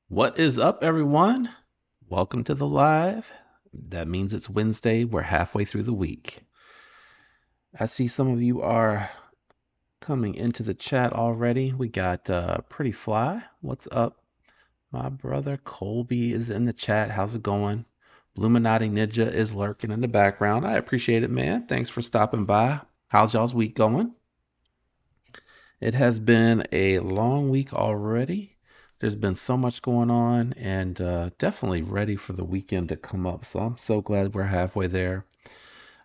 What is up, everyone? Welcome to the live. That means it's Wednesday. We're halfway through the week. I see some of you are coming into the chat already. We got Pretty Fly. What's up? My brother Colby is in the chat. How's it going? Bluminati Ninja is lurking in the background. I appreciate it, man. Thanks for stopping by. How's y'all's week going? It has been a long week already. There's been so much going on and definitely ready for the weekend to come up. So I'm so glad we're halfway there.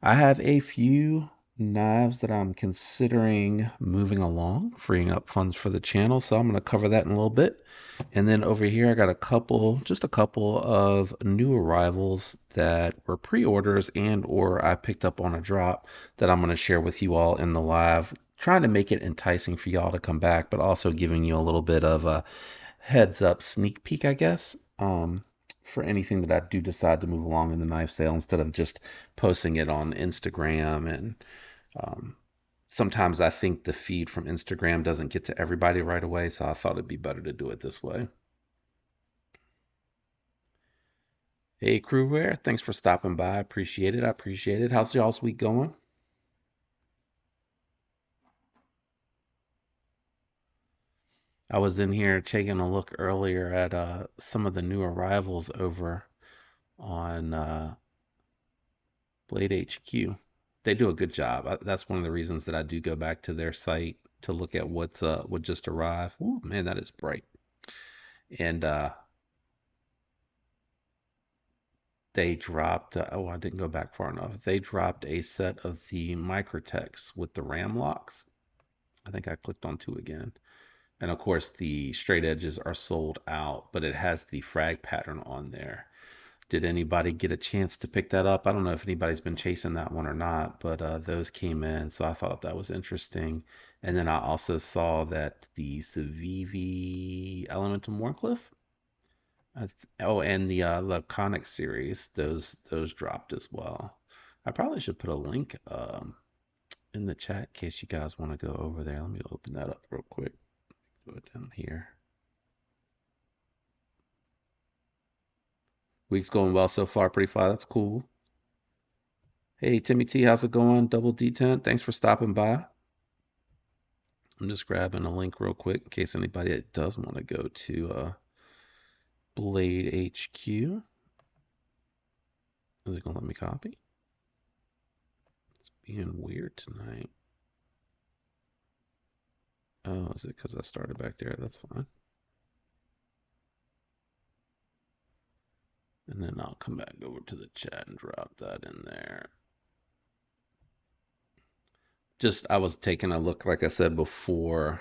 I have a few knives that I'm considering moving along, freeing up funds for the channel. So I'm going to cover that in a little bit. And then over here, I got just a couple of new arrivals that were pre-orders and or I picked up on a drop that I'm going to share with you all in the live, trying to make it enticing for y'all to come back, but also giving you a little bit of a heads up sneak peek, I guess, for anything that I do decide to move along in the knife sale instead of just posting it on Instagram. And um, sometimes I think the feed from Instagram doesn't get to everybody right away, so I thought it'd be better to do it this way. Hey, Crewware, thanks for stopping by. I appreciate it. I appreciate it. How's y'all's week going? I was in here taking a look earlier at some of the new arrivals over on Blade HQ. They do a good job. That's one of the reasons that I do go back to their site to look at what just arrived. Ooh, man, that is bright. And they dropped. Oh, I didn't go back far enough. They dropped a set of the Microtex with the ram locks. I think I clicked on two again. And of course, the straight edges are sold out, but it has the frag pattern on there. Did anybody get a chance to pick that up? I don't know if anybody's been chasing that one or not, but those came in, so I thought that was interesting. And then I also saw that the Civivi Elementum Warncliffe, oh, and the Laconic series, those dropped as well. I probably should put a link in the chat in case you guys want to go over there. Let me open that up real quick. Go down here. Week's going well so far, pretty far. That's cool. Hey, Timmy T, how's it going? Double D10, thanks for stopping by. I'm just grabbing a link real quick in case anybody does want to go to Blade HQ. Is it going to let me copy? It's being weird tonight. Oh, is it because I started back there? That's fine. And then I'll come back over to the chat and drop that in there. Just, I was taking a look, like I said before,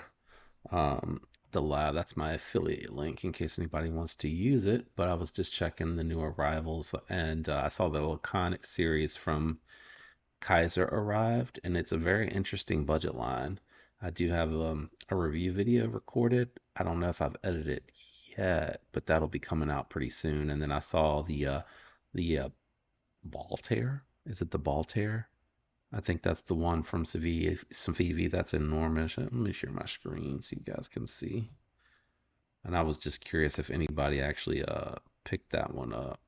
the live. That's my affiliate link in case anybody wants to use it. But I was just checking the new arrivals and I saw the Laconic series from Kaiser arrived, and it's a very interesting budget line. I do have a review video recorded. I don't know if I've edited it yet, but that'll be coming out pretty soon. And then I saw the Baltair. Is it the Baltair? I think that's the one from Civivi. That's enormous. Let me share my screen so you guys can see. And I was just curious if anybody actually picked that one up.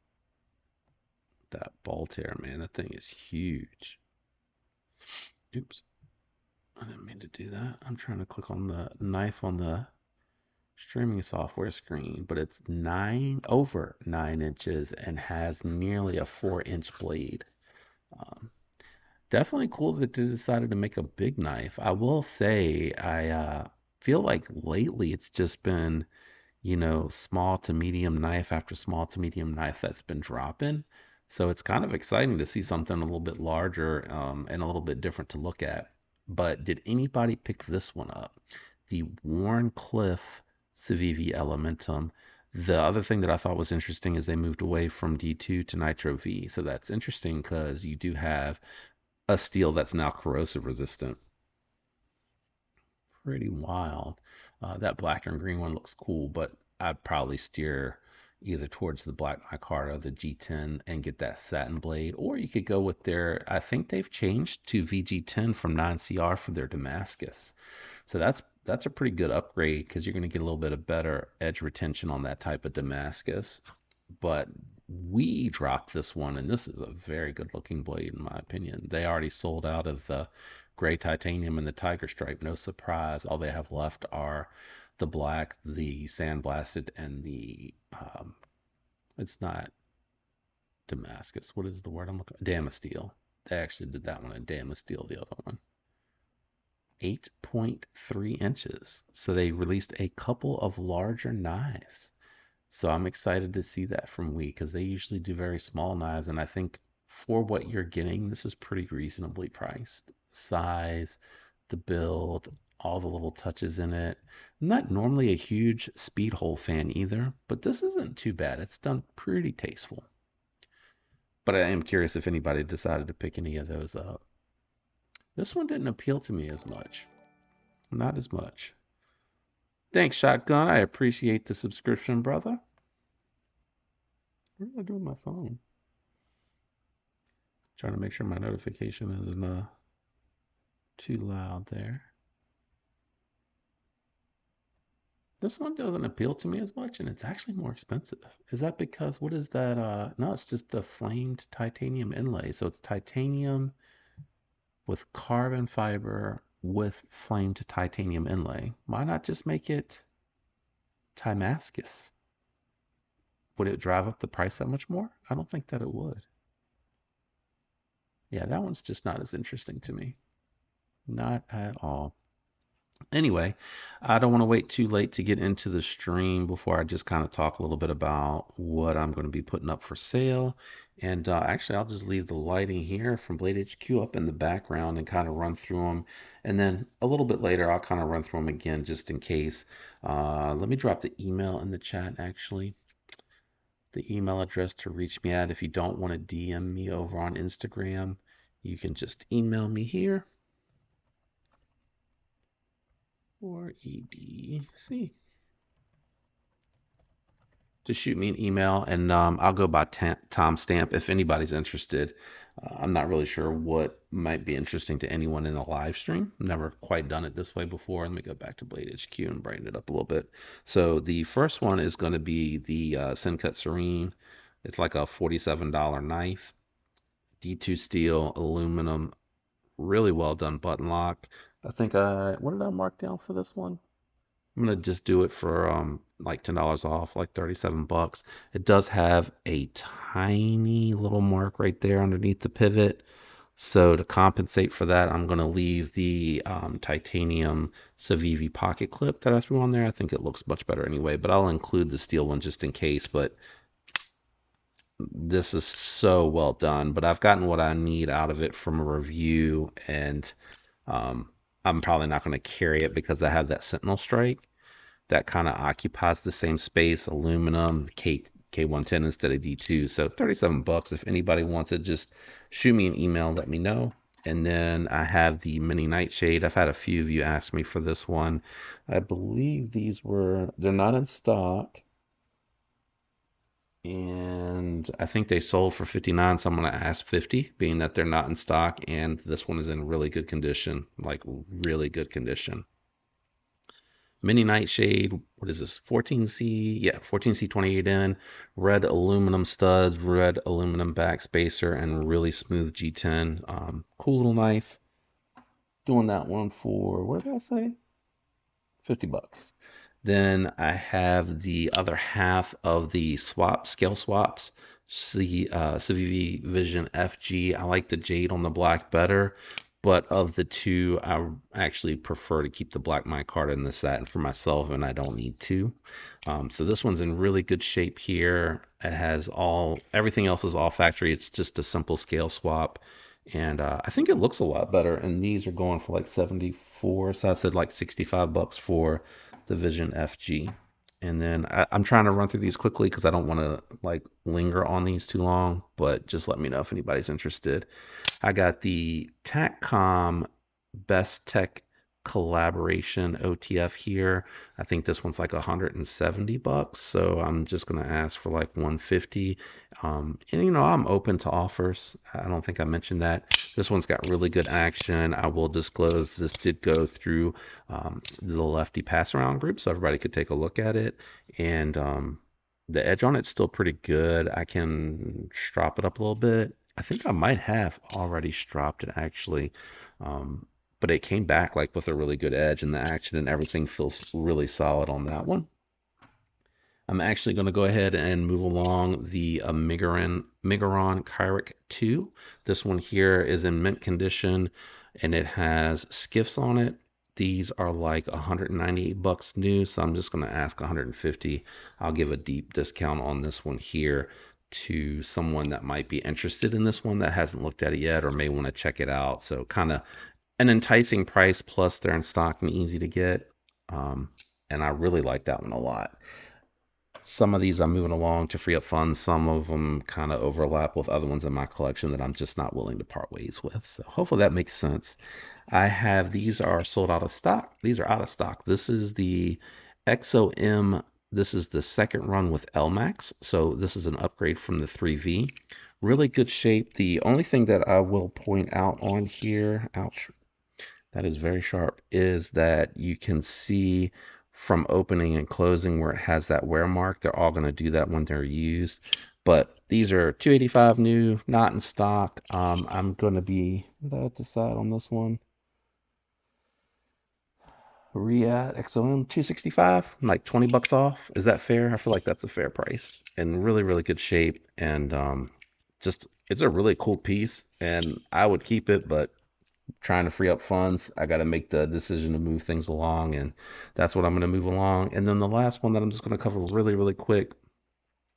That Baltair, man, that thing is huge. Oops. I didn't mean to do that. I'm trying to click on the knife on the streaming software screen, but it's over 9 inches and has nearly a 4 inch blade. Um, Definitely cool that they decided to make a big knife. I will say, I feel like lately it's just been, small to medium knife after small to medium knife that's been dropping. So it's kind of exciting to see something a little bit larger and a little bit different to look at. But did anybody pick this one up? The Warncliffe Civivi Elementum. The other thing that I thought was interesting is they moved away from D2 to Nitro V. So that's interesting because you do have a steel that's now corrosive resistant. Pretty wild. That black and green one looks cool, but I'd probably steer either towards the black micarta or the G10 and get that satin blade, or you could go with I think they've changed to VG10 from 9CR for their Damascus. So that's that's a pretty good upgrade because you're going to get a little bit of better edge retention on that type of Damascus. But we dropped this one, and this is a very good looking blade in my opinion. They already sold out of the gray titanium and the tiger stripe. No surprise. All they have left are the black, the sandblasted, and the it's not Damascus. What is the word I'm looking? Damasteel. They actually did that one in Damasteel, the other one. 8.3 inches. So they released a couple of larger knives. So I'm excited to see that from Wii because they usually do very small knives, and I think for what you're getting, this is pretty reasonably priced. Size, the build, all the little touches in it. I'm not normally a huge speed hole fan either, but this isn't too bad. It's done pretty tasteful. But I am curious if anybody decided to pick any of those up. This one didn't appeal to me as much. Not as much. Thanks, Shotgun. I appreciate the subscription, brother. What did I do with my phone? Trying to make sure my notification isn't too loud there. This one doesn't appeal to me as much, and it's actually more expensive. Is that because, what is that? No, it's just a flamed titanium inlay. So it's titanium with carbon fiber with flamed titanium inlay. Why not just make it Damascus? Would it drive up the price that much more? I don't think that it would. Yeah, that one's just not as interesting to me. Not at all. Anyway, I don't want to wait too late to get into the stream before I just kind of talk a little bit about what I'm going to be putting up for sale. And actually, I'll just leave the lighting here from Blade HQ up in the background and kind of run through them. And then a little bit later, I'll kind of run through them again just in case. Let me drop the email in the chat, actually. The email address to reach me at. If you don't want to DM me over on Instagram, you can just email me here. Or EDC to shoot me an email, and I'll go by Tom Stamp if anybody's interested. I'm not really sure what might be interesting to anyone in the live stream. Never quite done it this way before. Let me go back to Blade HQ and brighten it up a little bit. So the first one is going to be the Sencut Serene. It's like a $47 knife, D2 steel, aluminum, really well done button lock. I think what did I mark down for this one? I'm gonna just do it for like $10 off, like 37 bucks. It does have a tiny little mark right there underneath the pivot. So to compensate for that, I'm gonna leave the titanium Civivi pocket clip that I threw on there. I think it looks much better anyway, but I'll include the steel one just in case. But this is so well done. But I've gotten what I need out of it from a review, and I'm probably not going to carry it because I have that Sentinel strike that kind of occupies the same space, aluminum, K110 instead of D2. So 37 bucks. If anybody wants it, just shoot me an email, let me know. And then I have the mini nightshade. I've had a few of you ask me for this one. I believe they're not in stock. And I think they sold for 59, so I'm going to ask 50, being that they're not in stock. And this one is in really good condition, like really good condition. Mini Nightshade, what is this? 14C, yeah, 14C 28N, red aluminum studs, red aluminum back spacer, and really smooth G10. Cool little knife. Doing that one for, what did I say? 50 bucks. Then I have the other half of the scale swaps, the Civivi Vision FG. I like the jade on the black better, but of the two, I actually prefer to keep the black micarta in the satin for myself, and I don't need to. So this one's in really good shape here. It has everything else is all factory. It's just a simple scale swap. And I think it looks a lot better. And these are going for like 74. So I said like 65 bucks for the Vision FG. And then I'm trying to run through these quickly because I don't want to like linger on these too long. But just let me know if anybody's interested. I got the TACCOM Best Tech Collaboration OTF here. I think this one's like 170 bucks. So I'm just going to ask for like 150. And I'm open to offers. I don't think I mentioned that. This one's got really good action. I will disclose this did go through the lefty pass around group, so everybody could take a look at it. And the edge on it's still pretty good. I can strop it up a little bit. I think I might have already stropped it actually. Um, but it came back like with a really good edge, and the action and everything feels really solid on that one. I'm actually going to go ahead and move along the Migaron Kyric 2. This one here is in mint condition and it has skiffs on it. These are like 198 bucks new, so I'm just going to ask 150. I'll give a deep discount on this one here to someone that might be interested in this one that hasn't looked at it yet or may want to check it out. So kind of an enticing price, plus they're in stock and easy to get. And I really like that one a lot. Some of these I'm moving along to free up funds. Some of them kind of overlap with other ones in my collection that I'm just not willing to part ways with. So hopefully that makes sense. I have these are sold out of stock. These are out of stock. This is the XOM. This is the second run with LMAX. So this is an upgrade from the 3V. Really good shape. The only thing that I will point out on here, ouch, that is very sharp, is that you can see from opening and closing where it has that wear mark. They're all going to do that when they're used. But these are 285 new, not in stock. I'm going to be, what did I decide on this one? Riyadh XOM 265, like 20 bucks off. Is that fair? I feel like that's a fair price and really, really good shape. And just, it's a really cool piece and I would keep it, but trying to free up funds, I got to make the decision to move things along, and that's what I'm going to move along. And then the last one that I'm just going to cover really, really quick,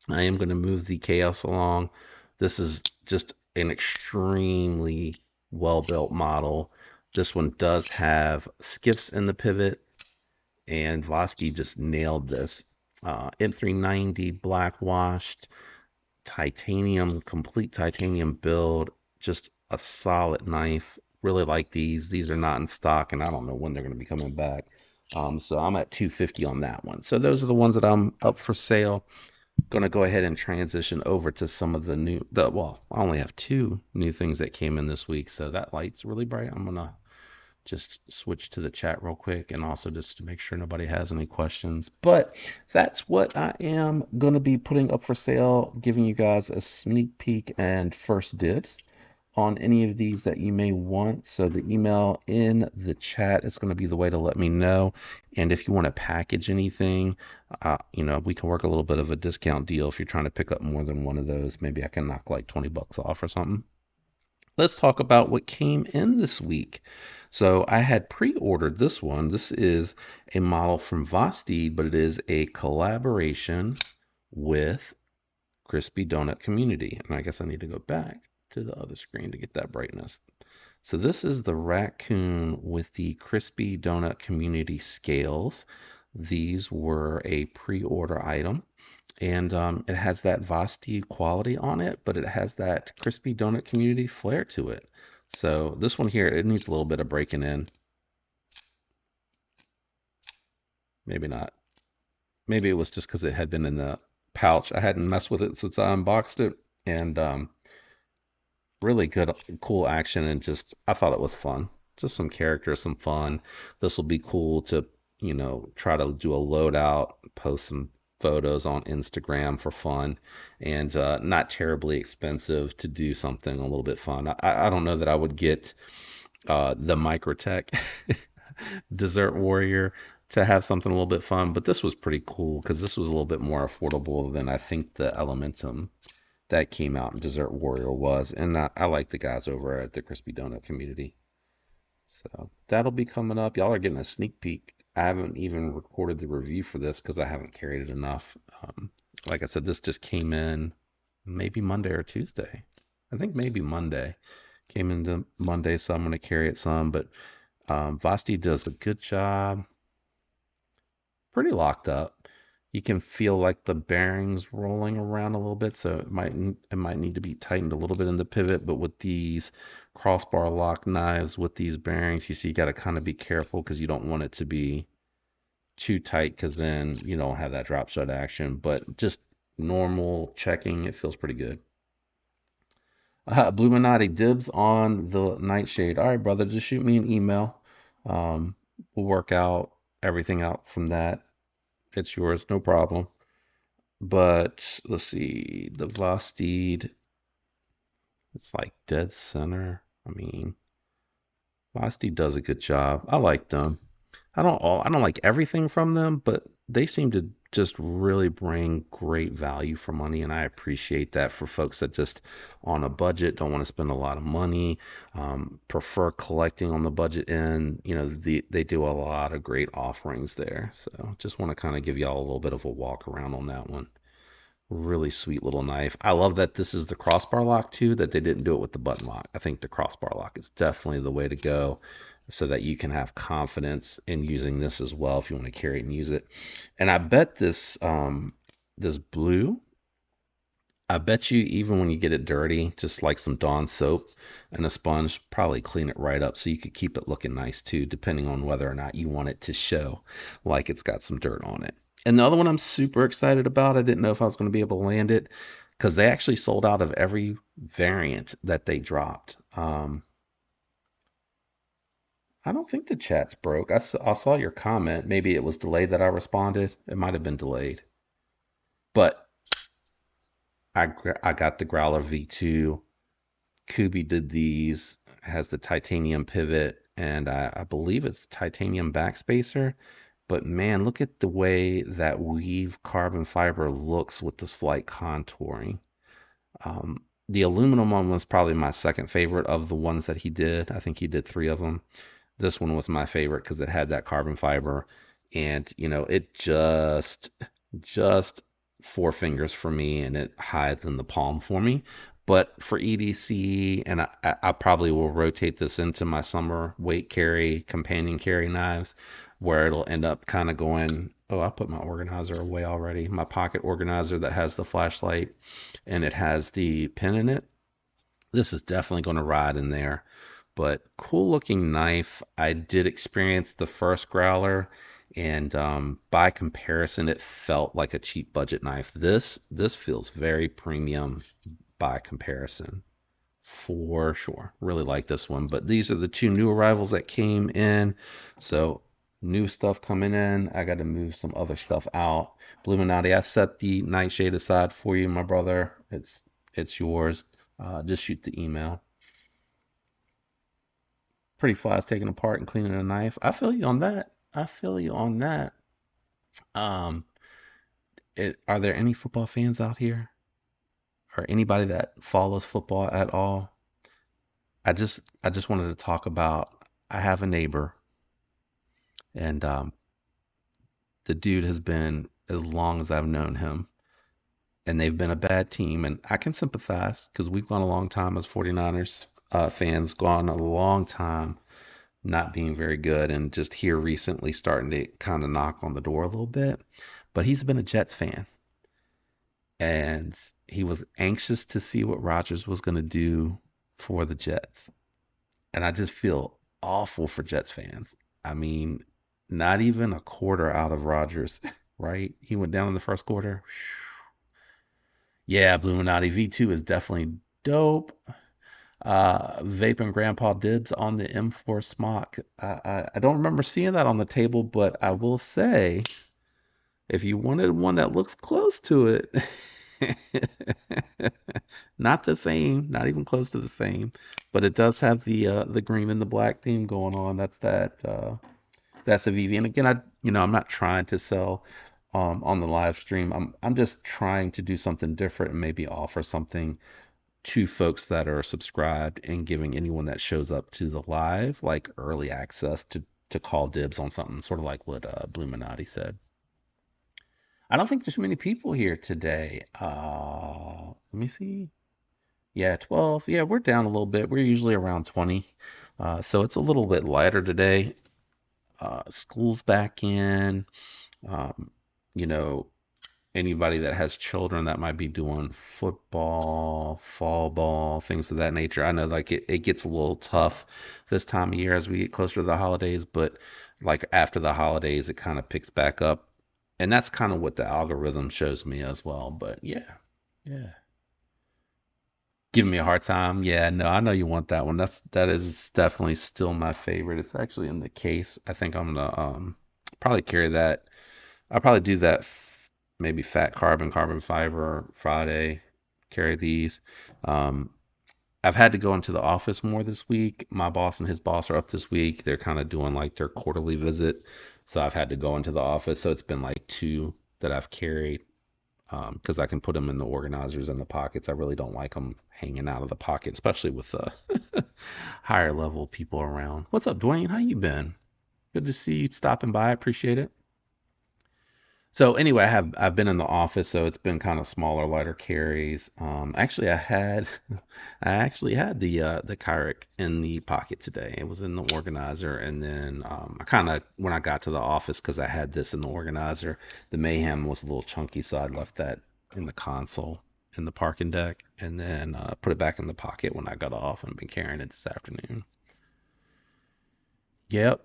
I am going to move the Chaos along. This is just an extremely well-built model. This one does have skiffs in the pivot, and Vosky just nailed this. M390 black washed, titanium, complete titanium build, just a solid knife. Really like these. These are not in stock, and I don't know when they're going to be coming back. So I'm at 250 on that one. So those are the ones that I'm up for sale. Going to go ahead and transition over to some of well, I only have two new things that came in this week. So that light's really bright. I'm going to just switch to the chat real quick and also just to make sure nobody has any questions. But that's what I am going to be putting up for sale, giving you guys a sneak peek and first dibs on any of these that you may want. So the email in the chat is going to be the way to let me know. And if you want to package anything, we can work a little bit of a discount deal if you're trying to pick up more than one of those. Maybe I can knock like 20 bucks off or something. Let's talk about what came in this week. So I had pre-ordered this one. This is a model from Vosteed, but it is a collaboration with Crispy Donut Community. And I guess I need to go back to the other screen to get that brightness. So this is the raccoon with the Crispy Donut Community scales. These were a pre-order item. And it has that Vasti quality on it, but it has that Crispy Donut Community flair to it. So this one here, it needs a little bit of breaking in. Maybe not. Maybe it was just because it had been in the pouch. I hadn't messed with it since I unboxed it. And really good, cool action. And just, I thought it was fun. Just some character, some fun. This will be cool to, try to do a loadout, post some photos on Instagram for fun, and not terribly expensive to do something a little bit fun. I don't know that I would get the Microtech Dessert Warrior to have something a little bit fun, but this was pretty cool because this was a little bit more affordable than I think the Elementum that came out in Dessert Warrior was, and I like the guys over at the Crispy Donut Community. So that'll be coming up. Y'all are getting a sneak peek. I haven't even recorded the review for this because I haven't carried it enough. Like I said, this just came in maybe Monday or Tuesday. I think maybe Monday. Came into Monday, so I'm going to carry it some. But Vasti does a good job. Pretty locked up. You can feel like the bearings rolling around a little bit, so it might need to be tightened a little bit in the pivot. But with these crossbar lock knives with these bearings, you see, you got to kind of be careful because you don't want it to be too tight because then you don't have that drop shot action. But just normal checking, it feels pretty good. Bluminati dibs on the nightshade. All right, brother, just shoot me an email. Um, we'll work out everything out from that. It's yours, no problem. But let's see, the Vosteed, it's like dead center. I mean, Vosteed does a good job. I like them. I don't like everything from them, but they seem to just really bring great value for money, and I appreciate that for folks that just on a budget don't want to spend a lot of money, prefer collecting on the budget end. They do a lot of great offerings there. So just want to kind of give y'all a little bit of a walk around on that one. Really sweet little knife. I love that this is the crossbar lock too, that they didn't do it with the button lock. I think the crossbar lock is definitely the way to go so that you can have confidence in using this as well if you want to carry it and use it. And I bet this blue, I bet you even when you get it dirty, just like some Dawn soap and a sponge, probably clean it right up so you could keep it looking nice too, depending on whether or not you want it to show like it's got some dirt on it. And the other one I'm super excited about, I didn't know if I was going to be able to land it because they actually sold out of every variant that they dropped. I don't think the chat's broke. I saw your comment. Maybe it was delayed that I responded. It might have been delayed. But I got the Growler V2. Kubi did these, has the titanium pivot, and I believe it's titanium backspacer. But man, look at the way that weave carbon fiber looks with the slight contouring. The aluminum one was probably my second favorite of the ones that he did. I think he did three of them. This one was my favorite because it had that carbon fiber, and it just four fingers for me, and it hides in the palm for me. But for EDC, and I probably will rotate this into my summer weight carry, companion carry knives, where it'll end up kind of going. Oh, I put my organizer away already. My pocket organizer that has the flashlight and it has the pin in it. This is definitely going to ride in there. But cool looking knife. I did experience the first growler, and by comparison, it felt like a cheap budget knife. This feels very premium by comparison, for sure. Really like this one. But these are the two new arrivals that came in. So new stuff coming in. I got to move some other stuff out. Bluminati, I set the nightshade aside for you, my brother. It's yours. Just shoot the email. Pretty flies taking apart and cleaning a knife. I feel you on that. I feel you on that. Um, are there any football fans out here, or anybody that follows football at all? I just wanted to talk about. I have a neighbor, and the dude has been as long as I've known him, and they've been a bad team, and I can sympathize because we've gone a long time as 49ers fans, gone a long time not being very good, and just here recently starting to kind of knock on the door a little bit. But he's been a Jets fan, and he was anxious to see what Rodgers was going to do for the Jets. And I just feel awful for Jets fans. I mean, not even a quarter out of Rodgers, right? He went down in the first quarter. Yeah, Bluminati V2 is definitely dope. Vaping Grandpa Dibs on the M4 Smock. I don't remember seeing that on the table, but I will say, if you wanted one that looks close to it, not the same, not even close to the same, but it does have the green and the black theme going on. That's a VV. And again, I'm not trying to sell on the live stream. I'm just trying to do something different and maybe offer something to folks that are subscribed, and giving anyone that shows up to the live like early access to call dibs on something, sort of like what Bluminati said. I don't think there's many people here today. Let me see. Yeah, 12. Yeah, we're down a little bit. We're usually around 20. So it's a little bit lighter today. School's back in. Um, you know, Anybody that has children that might be doing football, fall ball, things of that nature. I know like it gets a little tough this time of year as we get closer to the holidays, but like after the holidays, it kind of picks back up. And that's kind of what the algorithm shows me as well. But yeah, yeah. Giving me a hard time. Yeah, no, I know you want that one. That is definitely still my favorite. It's actually in the case. I think I'm gonna probably carry that. I'll probably do that maybe fat carbon, carbon fiber Friday. Carry these. Um, I've had to go into the office more this week. My boss and his boss are up this week. They're kind of doing like their quarterly visit. So I've had to go into the office. So it's been like two that I've carried because I can put them in the organizers in the pockets. I really don't like them hanging out of the pocket, especially with higher level people around. What's up, Dwayne? How you been? Good to see you stopping by. I appreciate it. So anyway, I've been in the office, so it's been kind of smaller, lighter carries. Actually, I actually had the Kyric in the pocket today. It was in the organizer, and then I kind of when I got to the office because I had this in the organizer, the Mayhem was a little chunky, so I left that in the console in the parking deck, and then put it back in the pocket when I got off, and been carrying it this afternoon. Yep.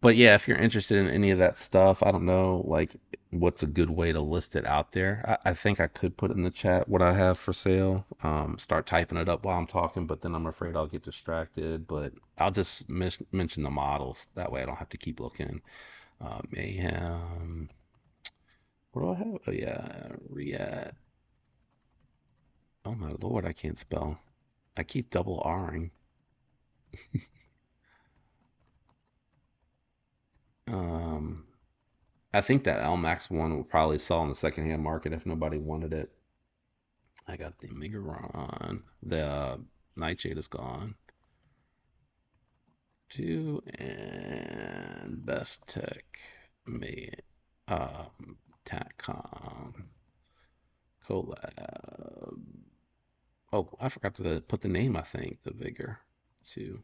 But yeah, if you're interested in any of that stuff, I don't know, like what's a good way to list it out there. I think I could put in the chat what I have for sale. Start typing it up while I'm talking, but then I'm afraid I'll get distracted. But I'll just mention the models. That way I don't have to keep looking. Mayhem. What do I have? Oh yeah, Riat. Oh my lord, I can't spell. I keep double Ring. Um, I think that LMAX one will probably sell in the secondhand market if nobody wanted it. I got the Megaron. The Nightshade is gone. Two and Best Tech made Tatcom collab. Oh, I forgot to put the name. I think the Vigor two.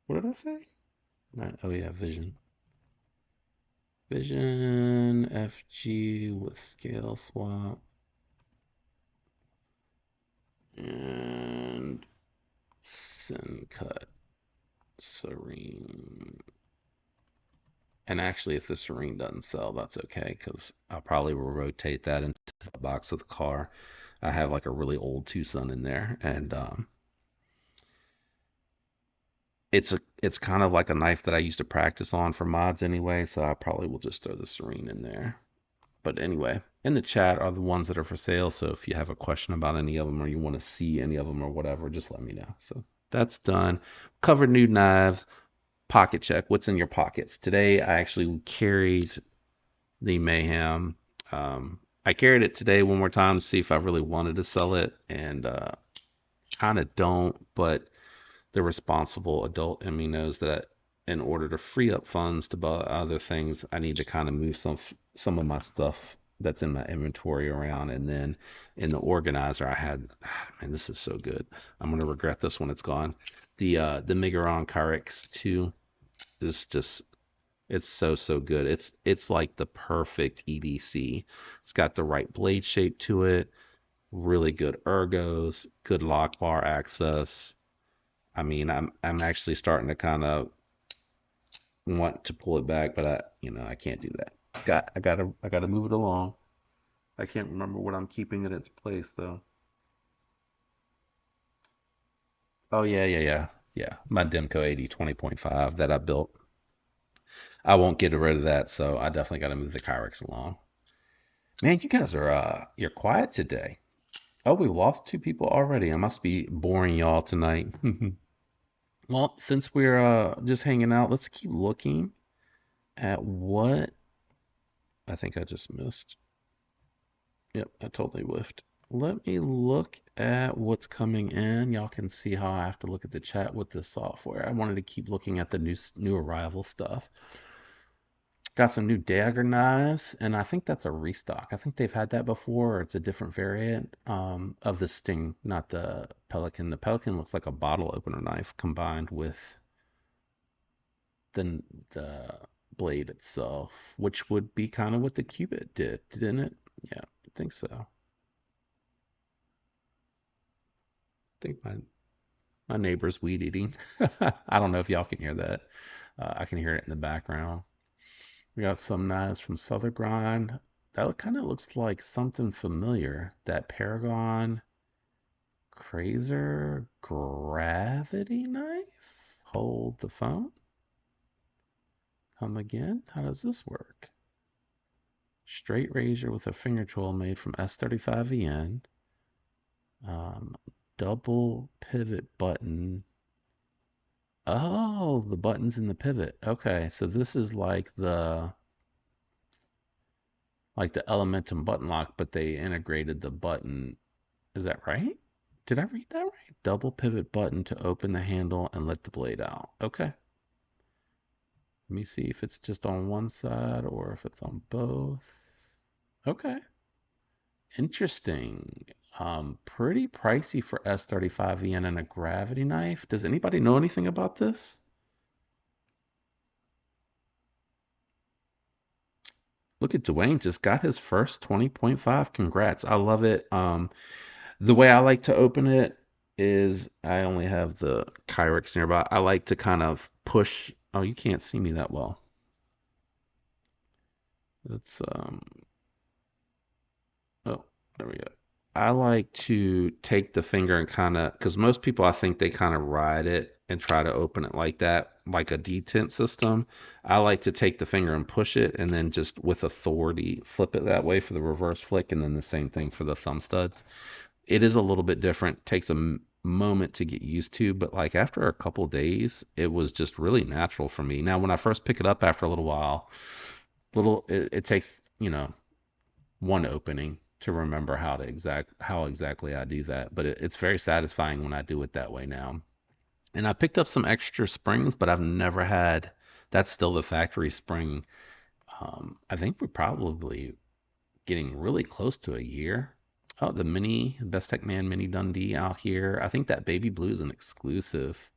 What did I say? Oh yeah, Vision. Vision FG with scale swap and Cut Serene. And actually, if the Serene doesn't sell, that's okay because I probably will rotate that into the box of the car. I have like a really old Tucson in there, and it's kind of like a knife that I used to practice on for mods anyway. So I probably will just throw the Serene in there. But anyway, in the chat are the ones that are for sale. So if you have a question about any of them or you want to see any of them or whatever, just let me know. So that's done. Covered new knives. Pocket check. What's in your pockets? Today I actually carried the Mayhem. I carried it today one more time to see if I really wanted to sell it, and kind of don't. But the responsible adult in me knows that in order to free up funds to buy other things, I need to kind of move some of my stuff that's in my inventory around. And then in the organizer, I had, man, this is so good. I'm gonna regret this when it's gone. The Migaron Kyrix 2 is just it's so good. It's like the perfect EDC. It's got the right blade shape to it, really good ergos, good lock bar access. I mean, I'm actually starting to kind of want to pull it back, but I can't do that. I gotta move it along. I can't remember what I'm keeping in its place though. Oh yeah. Yeah, my Demco 80 20.5 that I built. I won't get rid of that, so I definitely got to move the Kyrex along. Man, you guys are you're quiet today. Oh, we lost two people already. I must be boring y'all tonight. Well, since we're just hanging out, let's keep looking at what I think I just missed. Yep, I totally whiffed. Let me look at what's coming in. Y'all can see how I have to look at the chat with this software. I wanted to keep looking at the new arrival stuff. Got some new dagger knives, and I think that's a restock. I think they've had that before, or it's a different variant of the Sting, not the Pelican. The Pelican looks like a bottle opener knife combined with the blade itself, which would be kind of what the Cubit did, didn't it? Yeah, I think so. I think my neighbor's weed eating. I don't know if y'all can hear that. I can hear it in the background. We got some knives from Southern Grind. That kind of looks like something familiar. That Paragon Crazer gravity knife? Hold the phone. Come again? How does this work? Straight razor with a finger tool made from S35VN. Um, double pivot button. Oh, the button's in the pivot. Okay, so this is like the Elementum button lock, but they integrated the button. Is that right? Did I read that right? Double pivot button to open the handle and let the blade out. Okay. Let me see if it's just on one side or if it's on both. Okay. Interesting. Pretty pricey for S35VN and a gravity knife. Does anybody know anything about this? Look at Dwayne just got his first 20.5. Congrats. I love it. The way I like to open it is I only have the Kyrex nearby. I like to kind of push. Oh, you can't see me that well. It's oh, there we go. I like to take the finger and kind of, because most people I think they kind of ride it and try to open it like that, like a detent system. I like to take the finger and push it and then just with authority flip it that way for the reverse flick and then the same thing for the thumb studs. It is a little bit different. Takes a moment to get used to, but like after a couple days, it was just really natural for me. Now, when I first pick it up after a little while, it takes, one opening to remember how exactly I do that. But it's very satisfying when I do it that way now. And I picked up some extra springs, but I've never had. That's still the factory spring. I think we're probably getting really close to a year. Oh, the mini Best Tech Man Mini Dundee out here. I think that baby blue is an exclusive.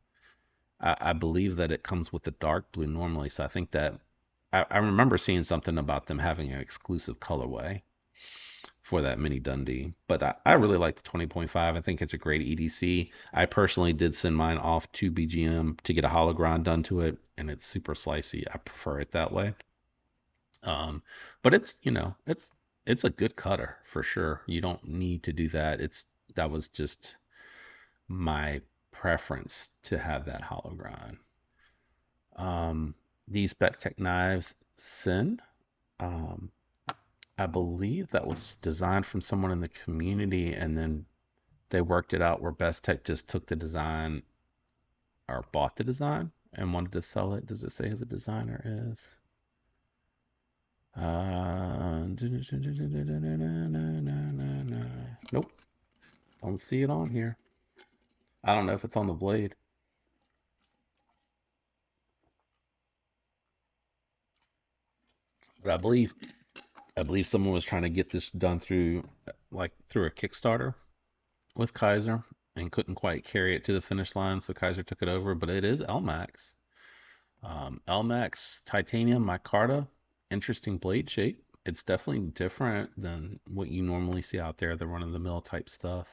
I believe that it comes with the dark blue normally, so I think that I remember seeing something about them having an exclusive colorway for that mini Dundee. But I really like the 20.5. I think it's a great EDC. I personally did send mine off to BGM to get a hologrind done to it, and it's super slicey. I prefer it that way. But it's a good cutter for sure. You don't need to do that. That was just my preference to have that hologrind. Um, these Tech knives, Sin. Um, I believe that was designed from someone in the community, and then they worked it out where Best Tech just took the design or bought the design and wanted to sell it. Does it say who the designer is? Nope, don't see it on here. I don't know if it's on the blade, but I believe someone was trying to get this done through a Kickstarter with Kaiser and couldn't quite carry it to the finish line, so Kaiser took it over. But it is LMAX. LMAX titanium micarta, interesting blade shape. It's definitely different than what you normally see out there, the run of the mill type stuff.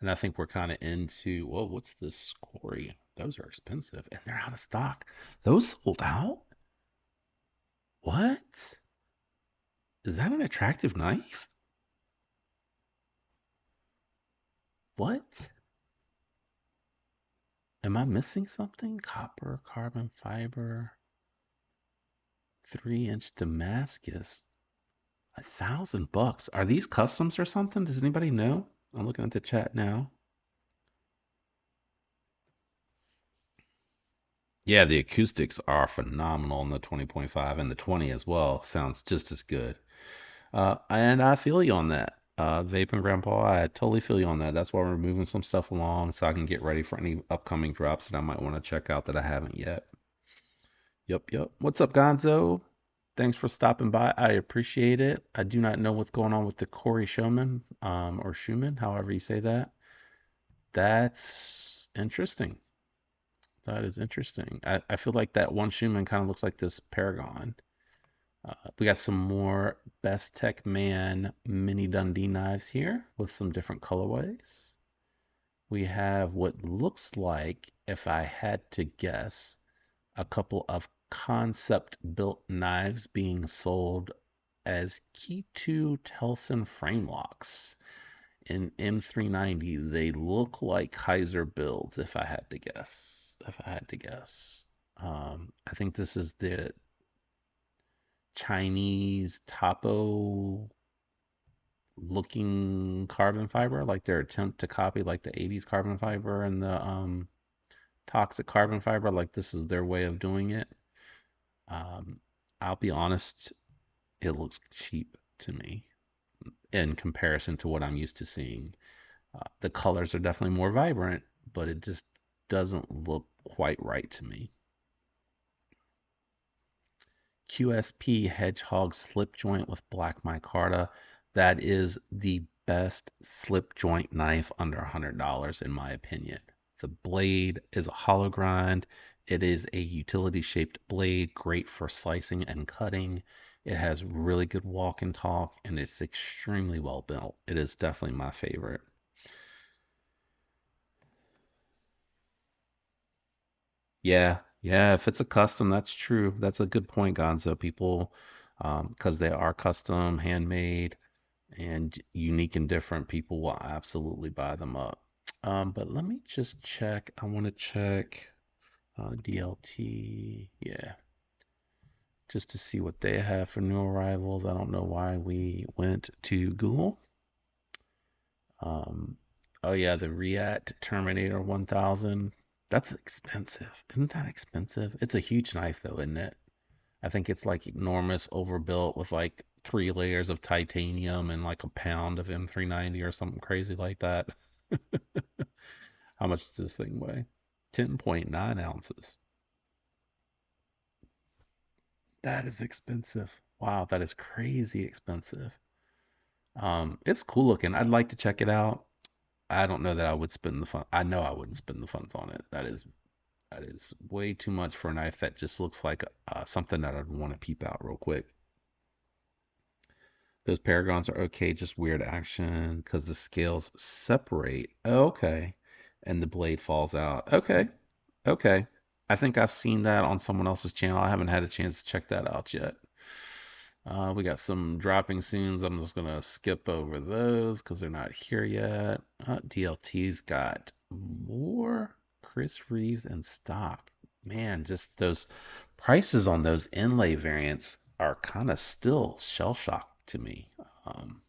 And I think we're kind of into, whoa, what's this Corey? Those are expensive and they're out of stock. Those sold out? What? Is that an attractive knife? What? Am I missing something? Copper, carbon fiber, 3-inch Damascus. $1,000. Are these customs or something? Does anybody know? I'm looking at the chat now. Yeah, the acoustics are phenomenal in the 20.5 and the 20 as well. Sounds just as good. And I feel you on that. Vaping Grandpa, I totally feel you on that. That's why we're moving some stuff along so I can get ready for any upcoming drops that I might want to check out that I haven't yet. Yep, yep. What's up, Gonzo? Thanks for stopping by. I appreciate it. I do not know what's going on with the Corey Showman, or Schumann, however you say that. That's interesting. That is interesting. I feel like that one Schumann kind of looks like this Paragon. We got some more Best Tech Man Mini Dundee knives here with some different colorways. We have what looks like, if I had to guess, a couple of concept built knives being sold as Key2 Telson frame locks in M390. They look like Kaiser builds, if I had to guess. If I had to guess. I think this is the Chinese Topo looking carbon fiber, like their attempt to copy like the 80s carbon fiber and the toxic carbon fiber, like this is their way of doing it. Um, I'll be honest, it looks cheap to me in comparison to what I'm used to seeing. The colors are definitely more vibrant, but it just doesn't look quite right to me. QSP Hedgehog slip joint with black micarta. That is the best slip joint knife under $100 in my opinion. The blade is a hollow grind. It is a utility shaped blade, great for slicing and cutting. It has really good walk and talk, and it's extremely well built. It is definitely my favorite. Yeah, yeah, if it's a custom, that's true. That's a good point, Gonzo. People, because they are custom, handmade, and unique and different, people will absolutely buy them up. But let me just check. I want to check DLT. Yeah, just to see what they have for new arrivals. I don't know why we went to Google. Um, oh yeah, the React Terminator 1000. That's expensive. Isn't that expensive? It's a huge knife though, isn't it? I think it's like enormous, overbuilt with like 3 layers of titanium and like a pound of M390 or something crazy like that. How much does this thing weigh? 10.9 ounces. That is expensive. Wow, that is crazy expensive. It's cool looking. I'd like to check it out. I don't know that I would spend the fun. I know I wouldn't spend the funds on it. That is way too much for a knife that just looks like something that I'd want to peep out real quick. Those paragons are okay, just weird action because the scales separate. Oh, okay. And the blade falls out. Okay. Okay. I think I've seen that on someone else's channel. I haven't had a chance to check that out yet. We got some dropping soons. I'm just gonna skip over those because they're not here yet. DLT's got more Chris Reeves in stock. Man, just those prices on those inlay variants are kind of still shell shock to me. Um,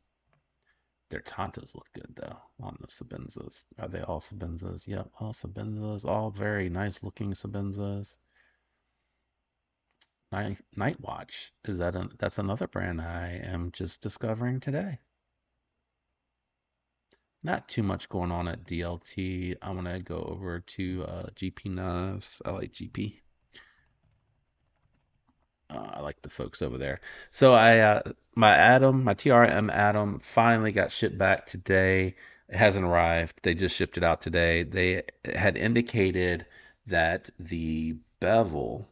their Tontos look good though on the Sabenzas. Are they all Sabenzas? Yep, all Sabenzas. All very nice looking Sabenzas. Night Watch. That's another brand I am just discovering today. Not too much going on at DLT. I want to go over to GP Knives. I like GP. I like the folks over there. So my TRM Atom finally got shipped back today. It hasn't arrived. They just shipped it out today. They had indicated that the bevel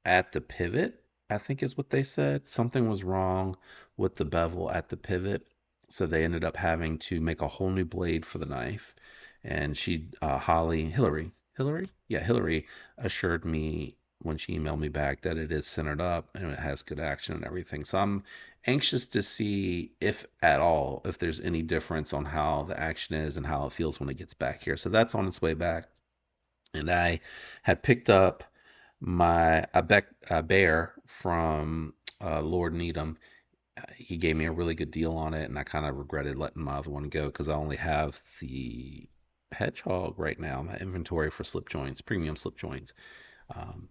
at the pivot, I think is what they said. Something was wrong with the bevel at the pivot. So they ended up having to make a whole new blade for the knife. And Hillary assured me when she emailed me back that it is centered up and it has good action and everything. So I'm anxious to see if at all, if there's any difference on how the action is and how it feels when it gets back here. So that's on its way back. And I had picked up a bear from Lord Needham. He gave me a really good deal on it, and I kind of regretted letting my other one go because I only have the hedgehog right now, my inventory for slip joints, premium slip joints. Um,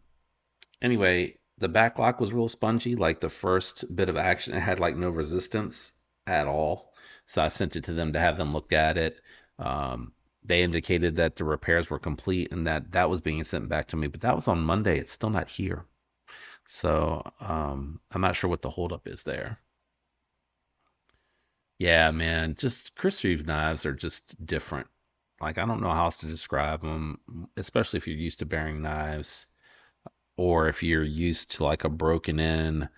anyway, the back lock was real spongy. Like the first bit of action, it had like no resistance at all. So I sent it to them to have them look at it. Um, they indicated that the repairs were complete and that that was being sent back to me, but that was on Monday. It's still not here. So I'm not sure what the holdup is there. Yeah, man, just Chris Reeve knives are just different. Like I don't know how else to describe them, especially if you're used to bearing knives or if you're used to like a broken in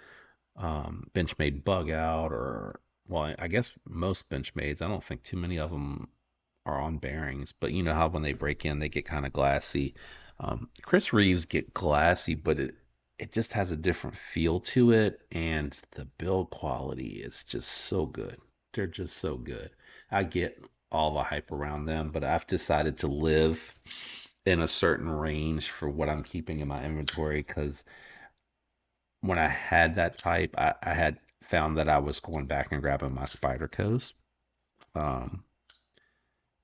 Benchmade bug out, or well, I guess most Benchmades. I don't think too many of them are on bearings, but you know how when they break in, they get kind of glassy. Chris Reeves get glassy, but it just has a different feel to it, and the build quality is just so good. They're just so good. I get all the hype around them, but I've decided to live in a certain range for what I'm keeping in my inventory because when I had that type, I had found that I was going back and grabbing my Spider Co's. Um,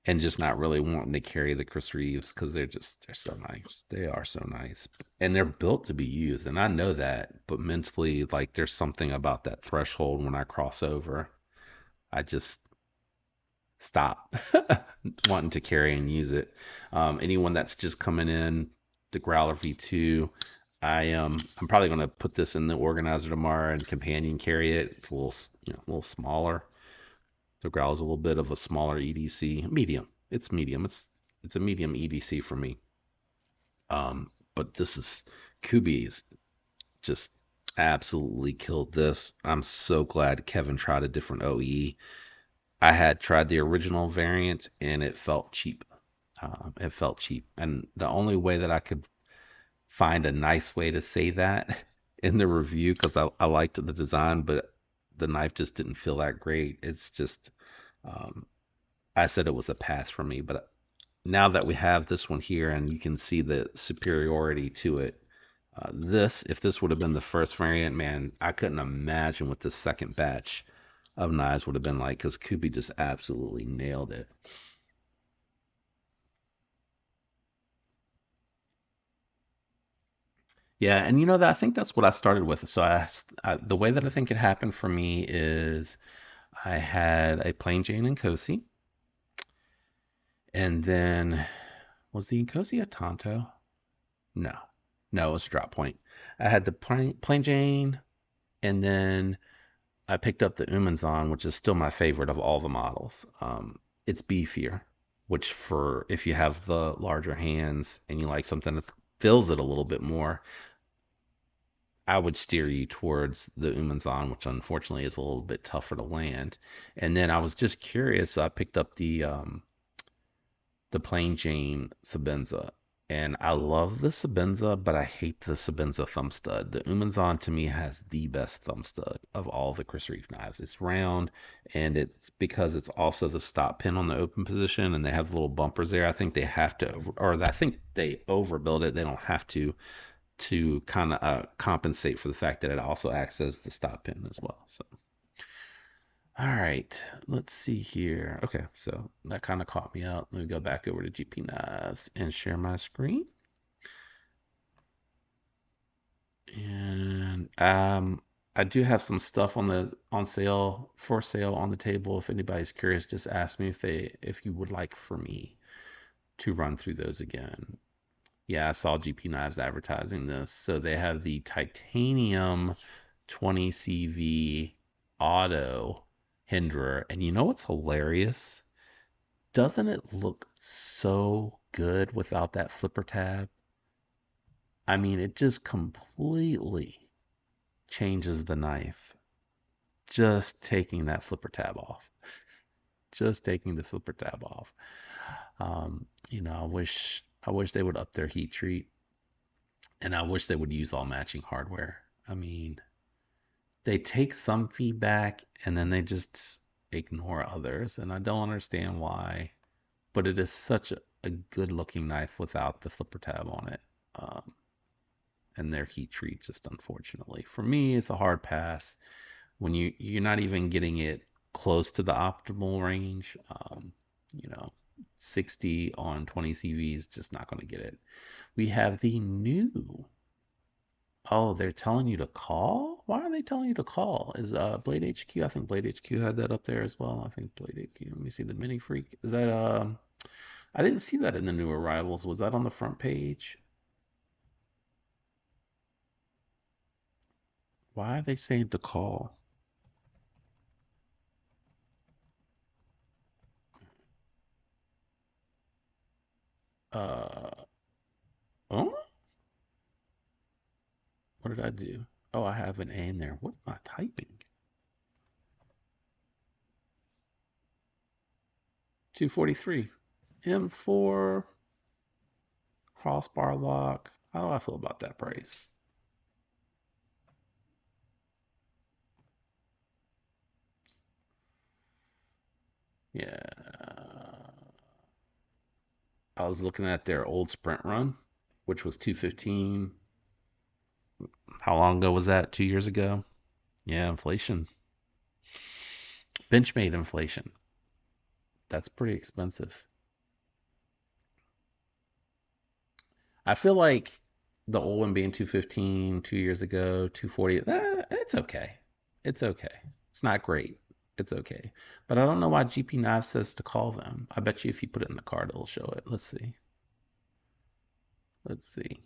and just not really wanting to carry the Chris Reeves because they're so nice. They are so nice, and they're built to be used, and I know that. But mentally, like there's something about that threshold when I cross over, I just stop wanting to carry and use it. Anyone that's just coming in, the Growler V2. I'm probably gonna put this in the organizer tomorrow and companion carry it. It's a little a little smaller. The Growl is a little bit of a smaller EDC, medium. It's medium. It's a medium EDC for me. But this is Kubi's just absolutely killed this. I'm so glad Kevin tried a different OE. I had tried the original variant and it felt cheap. It felt cheap, and the only way that I could find a nice way to say that in the review because I liked the design, but the knife just didn't feel that great. It's just um, I said it was a pass for me, but now that we have this one here and you can see the superiority to it, if this would have been the first variant, man, I couldn't imagine what the second batch of knives would have been like because Kubi just absolutely nailed it. Yeah, and you know that I think that's what I started with. So the way that I think it happened for me is I had a plain Jane and Kosi, and then was the Nkosi a Tonto? No, no, it was a drop point. I had the plain Jane, and then I picked up the Umenzon, which is still my favorite of all the models. It's beefier, which for if you have the larger hands and you like something that fills it a little bit more, I would steer you towards the Umenzon, which unfortunately is a little bit tougher to land. And then I was just curious, so I picked up the plain Jane Sabenza. And I love the Sabenza, but I hate the Sabenza thumb stud. The Umenzon to me has the best thumb stud of all the Chris Reeve knives. It's round, and it's because it's also the stop pin on the open position, and they have little bumpers there. I think they have to, or I think they overbuild it. They don't have to kind of compensate for the fact that it also acts as the stop pin as well. So all right, let's see here. Okay, so that kind of caught me out. Let me go back over to GP Knives and share my screen. And I do have some stuff for sale on the table. If anybody's curious, just ask me if you would like for me to run through those again. Yeah, I saw GP Knives advertising this. So they have the titanium 20 CV auto hinderer. And you know what's hilarious? Doesn't it look so good without that flipper tab? I mean, it just completely changes the knife. Just taking that flipper tab off. Just taking the flipper tab off. I wish they would up their heat treat, and I wish they would use all matching hardware. I mean, they take some feedback and then they just ignore others, and I don't understand why. But it is such a good looking knife without the flipper tab on it. Um, and their heat treat just unfortunately. For me, it's a hard pass when you're not even getting it close to the optimal range. You know, 60 on 20 CVs just not going to get it. We have the new. Oh, they're telling you to call? Why are they telling you to call? Is Blade HQ? I think Blade HQ had that up there as well. I think Blade HQ. Let me see the Mini Freak. Is that I didn't see that in the new arrivals. Was that on the front page? Why are they saying to call? Uh, oh, what did I do? Oh, I have an A in there. What am I typing? 243. M4 crossbar lock. How do I feel about that price? Yeah. I was looking at their old sprint run, which was 215. How long ago was that? 2 years ago? Yeah, inflation. Benchmade inflation. That's pretty expensive. I feel like the old one being 215 2 years ago, 240, it's okay. It's okay. It's not great. It's okay. But I don't know why GP Nav says to call them. I bet you if you put it in the card, it'll show it. Let's see. Let's see.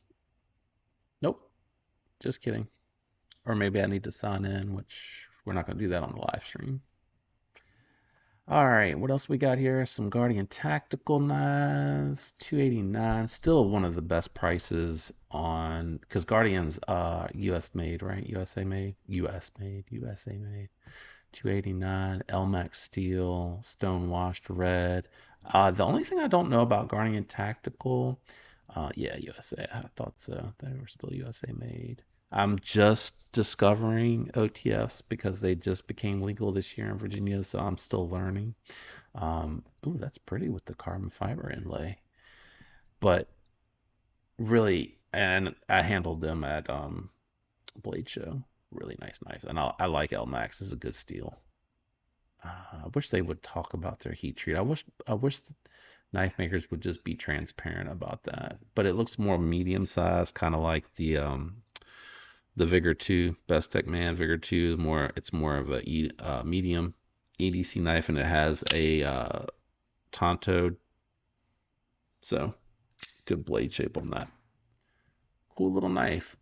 Nope. Just kidding. Or maybe I need to sign in, which we're not going to do that on the live stream. All right, what else we got here? Some Guardian Tactical Knives, 289. Still one of the best prices on because Guardian's US made, right? USA made, US made, USA made. 289, Elmax steel, stone washed red. The only thing I don't know about Guardian Tactical, yeah, USA. I thought so. They were still USA made. I'm just discovering OTFs because they just became legal this year in Virginia, so I'm still learning. Ooh, that's pretty with the carbon fiber inlay. But really, and I handled them at Blade Show. Really nice knives, and I like LMAX. It's a good steel. I wish they would talk about their heat treat. I wish knife makers would just be transparent about that. But it looks more medium size, kind of like the Vigor 2, Best Tech Man Vigor 2. More, it's more of a medium EDC knife, and it has a Tonto, so good blade shape on that. Cool little knife.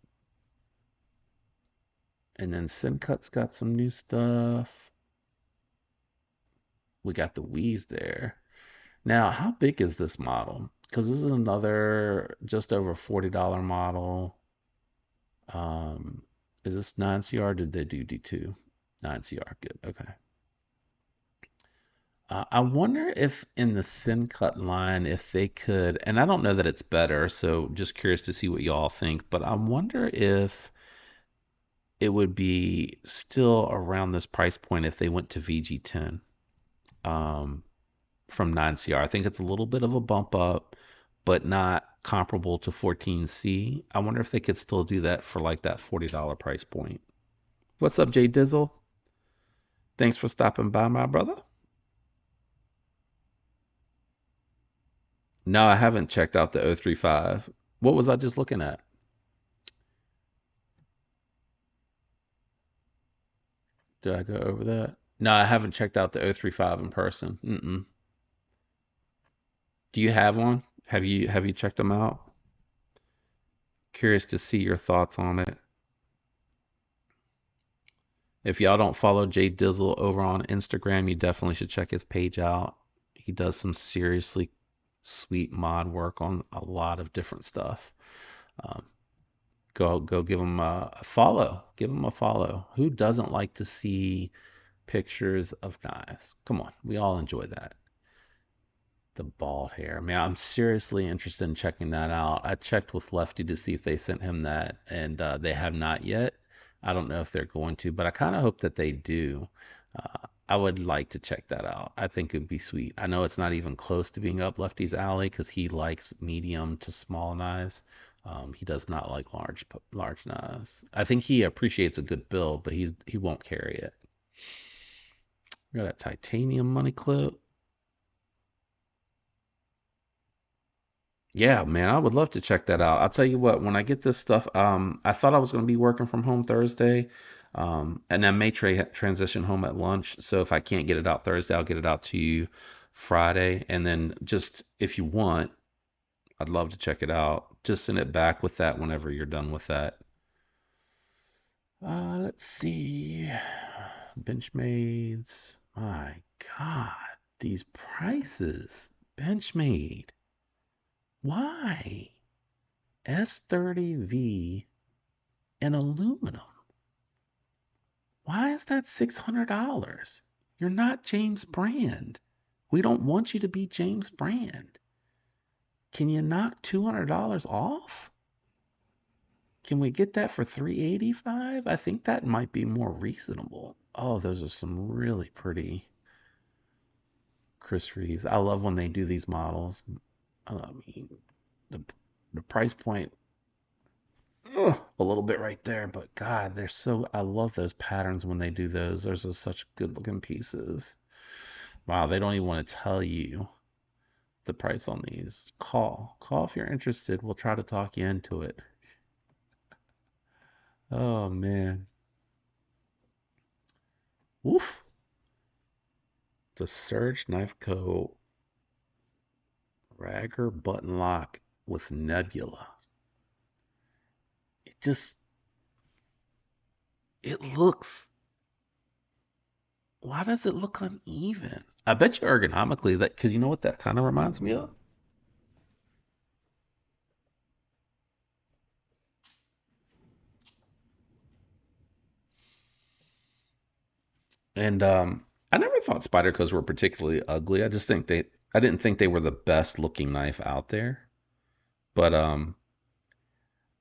And then Sincut's got some new stuff. We got the Wees there. Now, how big is this model? Because this is another just over $40 model. Is this 9CR? Did they do D2? 9CR, good. Okay. I wonder if in the Sincut line, if they could, and I don't know that it's better, so just curious to see what y'all think, but I wonder if it would be still around this price point if they went to VG10 um, from 9CR. I think it's a little bit of a bump up, but not comparable to 14C. I wonder if they could still do that for like that $40 price point. What's up, Jay Dizzle? Thanks for stopping by, my brother. No, I haven't checked out the 035. What was I just looking at? Did I go over that? No, I haven't checked out the 035 in person. Mm-mm. Do you have one? Have you checked them out? Curious to see your thoughts on it. If y'all don't follow Jay Dizzle over on Instagram, you definitely should check his page out. He does some seriously sweet mod work on a lot of different stuff. Um, go give him a follow. Give him a follow. Who doesn't like to see pictures of knives? Come on, we all enjoy that. The bald hair. Man, I'm seriously interested in checking that out. I checked with Lefty to see if they sent him that, and they have not yet. I don't know if they're going to, but I kind of hope that they do. I would like to check that out. I think it would be sweet. I know it's not even close to being up Lefty's alley because he likes medium to small knives. He does not like large knives. I think he appreciates a good build, but he won't carry it. We got a titanium money clip. Yeah, man, I would love to check that out. I'll tell you what, when I get this stuff, I thought I was going to be working from home Thursday, and I may transition home at lunch. So if I can't get it out Thursday, I'll get it out to you Friday. And then just if you want, I'd love to check it out. Just send it back with that whenever you're done with that. Let's see. Benchmades. My God, these prices. Benchmade. Why? S30V in aluminum. Why is that $600? You're not James Brand. We don't want you to be James Brand. Can you knock $200 off? Can we get that for 385? I think that might be more reasonable. Oh, those are some really pretty Chris Reeves. I love when they do these models. I mean, the the price point, a little bit right there, but God, they're so. I love those patterns when they do those. Those are such good looking pieces. Wow, they don't even want to tell you the price on these. Call if you're interested. We'll try to talk you into it. Oh man, woof. The Surge Knife Co. Ragger button lock with Nebula. It just, it looks, why does it look uneven? I bet you ergonomically that, because you know what that kind of reminds me of? And I never thought Spydercos were particularly ugly. I didn't think they were the best looking knife out there. But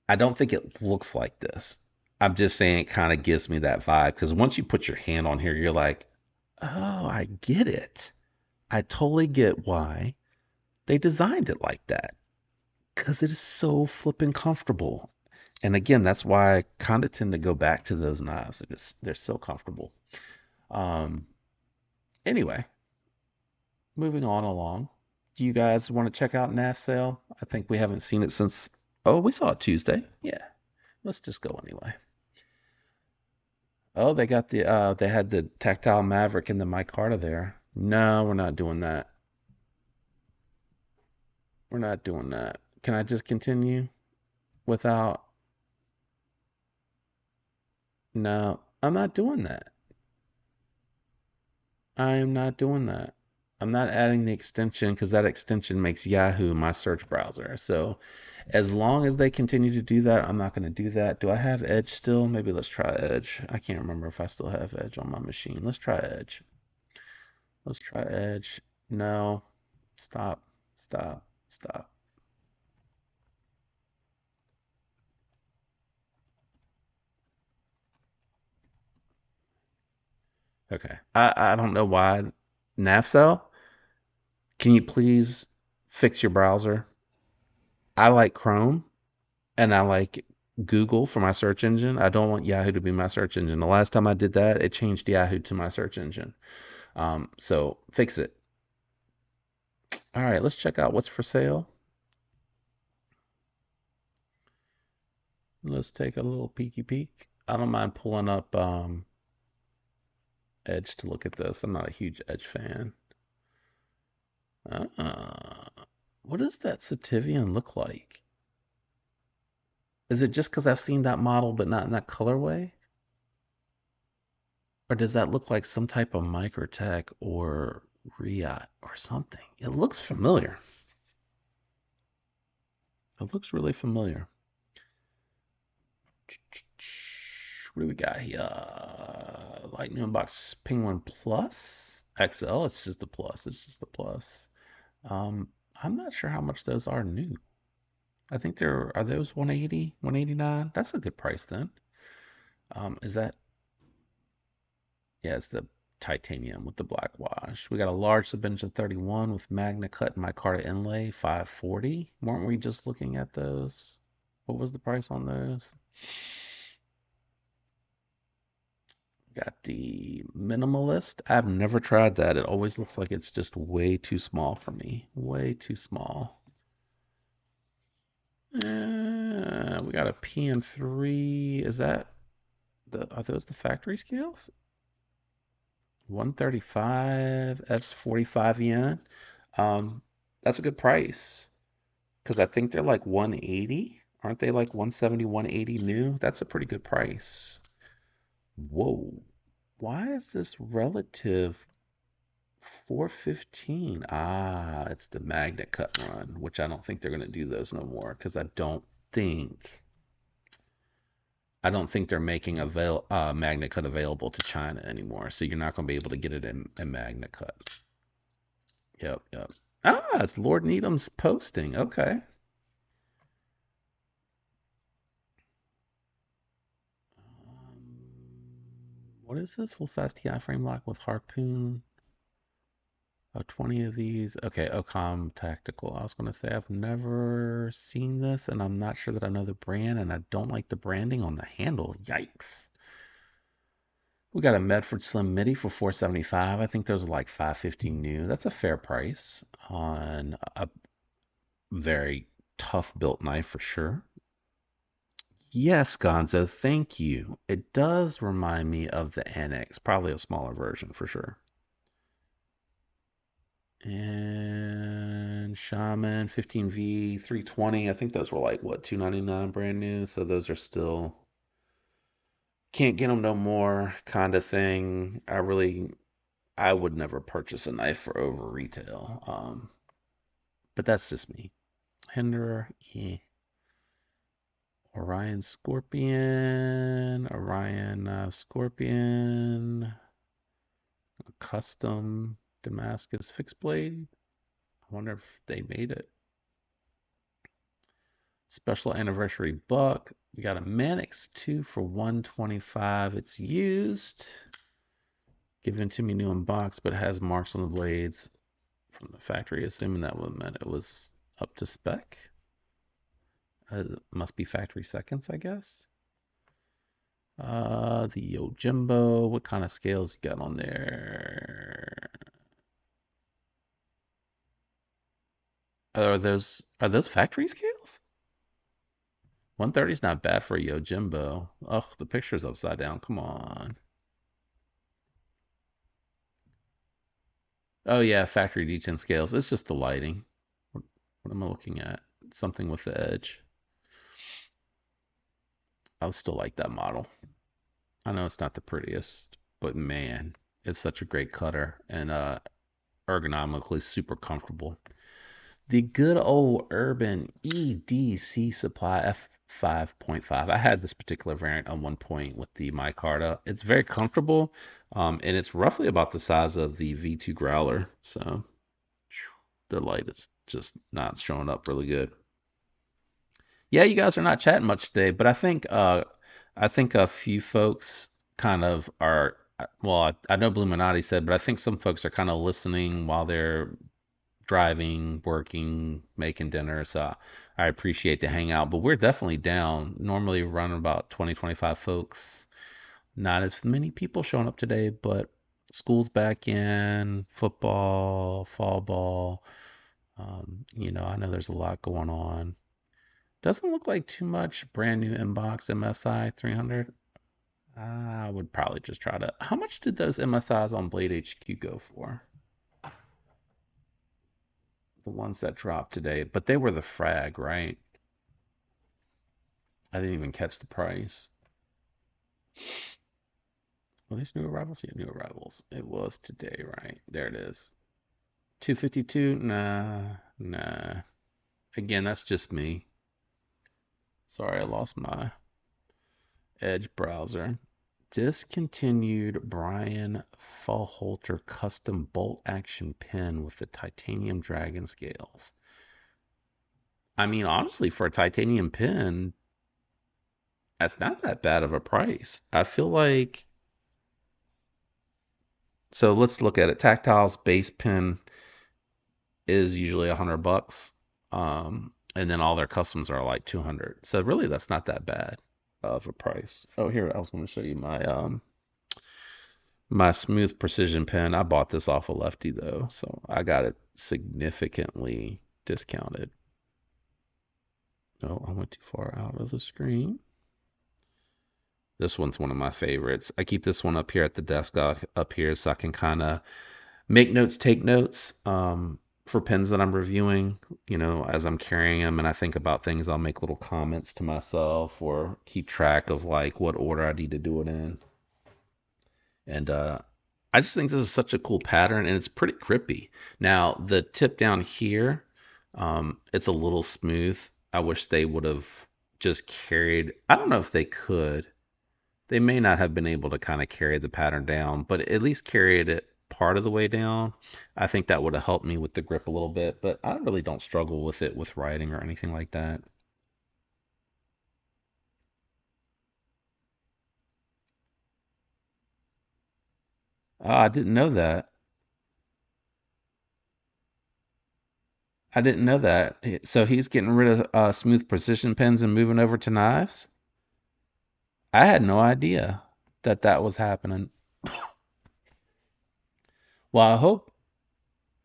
I don't think it looks like this. I'm just saying it kind of gives me that vibe because once you put your hand on here, you're like, oh, I get it. I totally get why they designed it like that because it is so flippin' comfortable. And again, that's why I kind of tend to go back to those knives. They're so comfortable. Um, anyway, moving on along. Do you guys want to check out Knaf sale? I think we haven't seen it since. Oh, we saw it Tuesday. Yeah, let's just go anyway. Oh, they had the tactile Maverick and the micarta there. No, we're not doing that. We're not doing that. Can I just continue without? No, I'm not doing that. I am not doing that. I'm not adding the extension because that extension makes Yahoo my search browser. So as long as they continue to do that, I'm not going to do that. Do I have Edge still? Maybe let's try Edge. I can't remember if I still have Edge on my machine. Let's try Edge. Let's try Edge. No. Stop. Stop. Stop. Okay. I don't know why. Nafcel, can you please fix your browser? I like Chrome and I like Google for my search engine. I don't want Yahoo to be my search engine. The last time I did that, it changed Yahoo to my search engine. So fix it. All right, let's check out what's for sale. Let's take a little peeky peek. I don't mind pulling up Edge to look at this. I'm not a huge Edge fan. Uh, what does that Sativian look like? Is it just because I've seen that model but not in that colorway? Or does that look like some type of Microtech or Riot or something? It looks familiar. It looks really familiar. What do we got here? Lightning Box Penguin Plus XL. It's just the Plus. It's just the Plus. Um, I'm not sure how much those are new. I think are those 180, 189? That's a good price then. Is that Yeah, it's the titanium with the black wash. We got a large suspension 31 with Magna Cut and micarta inlay, 540. Weren't we just looking at those? What was the price on those? Got the minimalist. I've never tried that. It always looks like it's just way too small for me. Way too small. We got a PN3. Are those the factory scales? 135 S45 yen. That's a good price because I think they're like 180. Aren't they like 170, 180 new? That's a pretty good price. Whoa. Why is this relative 415? Ah, it's the magnet cut run, which I don't think they're going to do those no more because I don't think they're making magnet cut available to China anymore. So you're not going to be able to get it in magnet cut. Yep, yep. Ah, it's Lord Needham's posting. Okay. What is this? Full size TI frame lock with harpoon. Oh, 20 of these. Okay, Ocom Tactical. I was going to say I've never seen this, and I'm not sure that I know the brand, and I don't like the branding on the handle. Yikes. We got a Medford Slim Midi for 475. I think those are like 550 new. That's a fair price on a very tough built knife for sure. Yes, Gonzo, thank you. It does remind me of the NX, probably a smaller version for sure. And Shaman 15V 320. I think those were like what 299 brand new. So those are still can't get them no more kind of thing. I would never purchase a knife for over retail. But that's just me. Hinder, yeah. Orion Scorpion, Orion Scorpion, custom Damascus fixed blade. I wonder if they made it. Special anniversary buck. We got a Manix 2 for 125. It's used. Given to me new in box, but it has marks on the blades from the factory, assuming that would meant it was up to spec. Must be factory seconds, I guess. The Yojimbo. What kind of scales you got on there? Are those factory scales? 130 is not bad for a Yojimbo. Oh, the picture's upside down. Come on. Oh yeah, factory D10 scales. It's just the lighting. What am I looking at? Something with the edge. I still like that model. I know it's not the prettiest, but man, it's such a great cutter and ergonomically super comfortable. The good old Urban EDC Supply F5.5. I had this particular variant on one point with the micarta. It's very comfortable, and it's roughly about the size of the V2 Growler. So the light is just not showing up really good. Yeah, you guys are not chatting much today, but I think a few folks kind of are well, I know Bluminati said, but I think some folks are kind of listening while they're driving, working, making dinner. So I appreciate the hangout, but we're definitely down. Normally run about 20, 25 folks. Not as many people showing up today, but school's back in, football, fall ball. I know there's a lot going on. Doesn't look like too much brand new inbox MSI 300. I would probably just try to. How much did those MSIs on Blade HQ go for? The ones that dropped today, but they were the frag, right? I didn't even catch the price. Were these new arrivals? Yeah, new arrivals. It was today, right? There it is. 252? Nah, nah. Again, that's just me. Sorry, I lost my Edge browser. Discontinued Brian Fallholter custom bolt action pen with the titanium dragon scales. I mean, honestly, for a titanium pen, that's not that bad of a price. I feel like so let's look at it. Tactile's base pen is usually $100, and then all their customs are like 200. So really, that's not that bad of a price. Oh, here I was going to show you my smooth precision pen. I bought this off of Lefty though, so I got it significantly discounted. Oh, I went too far out of the screen. This one's one of my favorites. I keep this one up here at the desk up here so I can kind of make notes, take notes for pens that I'm reviewing, as I'm carrying them and I think about things, I'll make little comments to myself or keep track of like what order I need to do it in. And I just think this is such a cool pattern and it's pretty grippy. Now, the tip down here, it's a little smooth. I wish they would have just carried, I don't know if they could. They may not have been able to kind of carry the pattern down, but at least carried it part of the way down. I think that would have helped me with the grip a little bit, but I really don't struggle with it with writing or anything like that. I didn't know that. I didn't know that. So he's getting rid of smooth precision pens and moving over to knives? I had no idea that that was happening. Well, I hope,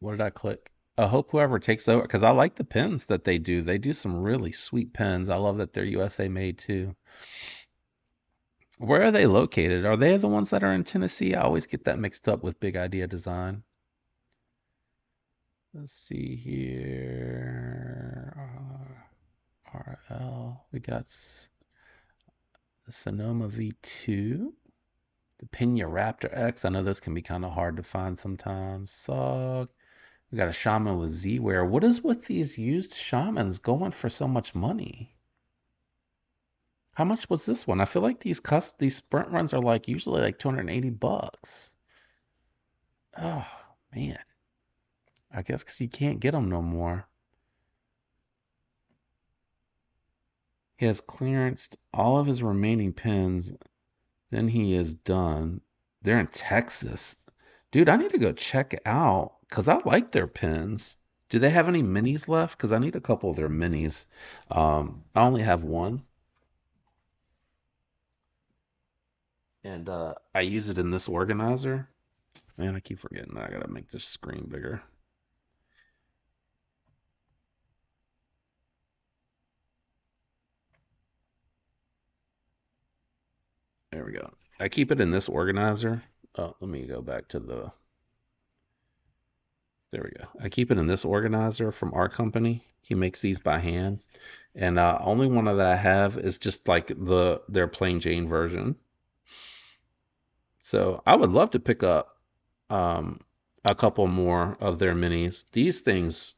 what did I click? I hope whoever takes over, because I like the pens that they do. They do some really sweet pens. I love that they're USA made too. Where are they located? Are they the ones that are in Tennessee? I always get that mixed up with Big Idea Design. Let's see here. RL. We got the Sonoma V2, the Pena Raptor X. I know those can be kind of hard to find sometimes. SOG. We got a Shaman with Z-Wear. What is with these used Shamans going for so much money? How much was this one? I feel like these sprint runs are like usually like 280 bucks. Oh, man. I guess because you can't get them no more. He has clearanced all of his remaining pins. Then he is done. They're in Texas. Dude, I need to go check it out because I like their pins. Do they have any minis left? Because I need a couple of their minis. I only have one, and I use it in this organizer. Man, I keep forgetting that. I gotta make this screen bigger. There we go. I keep it in this organizer. Oh, let me go back to the. There we go. I keep it in this organizer from our company. He makes these by hand, and only one that I have is just like their plain Jane version. So I would love to pick up um, a couple more of their minis. These things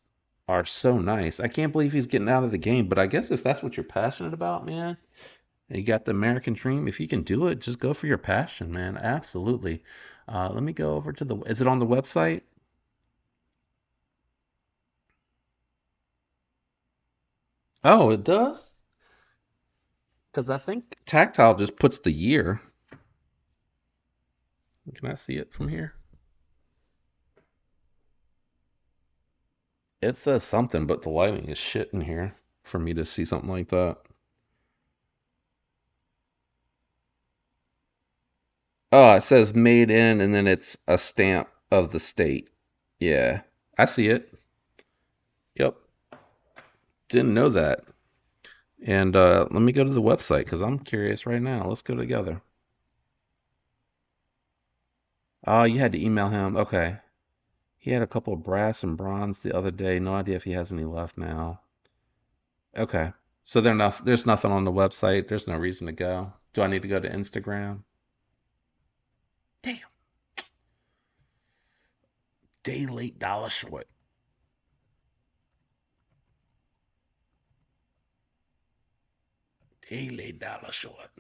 are so nice. I can't believe he's getting out of the game, but I guess if that's what you're passionate about, man, and you got the American dream, if you can do it, just go for your passion, man. Absolutely. Let me go over to the. Is it on the website? Oh, it does? Because I think Tactile just puts the year. Can I see it from here? It says something, but the lighting is shit in here for me to see something like that. Oh, it says made in, and then it's a stamp of the state. Yeah, I see it. Yep. Didn't know that. And let me go to the website because I'm curious right now. Let's go together. Oh, you had to email him. Okay. He had a couple of brass and bronze the other day. No idea if he has any left now. Okay. So there's nothing on the website. There's no reason to go. Do I need to go to Instagram? Damn. Day late, dollar short. Day late, dollar short.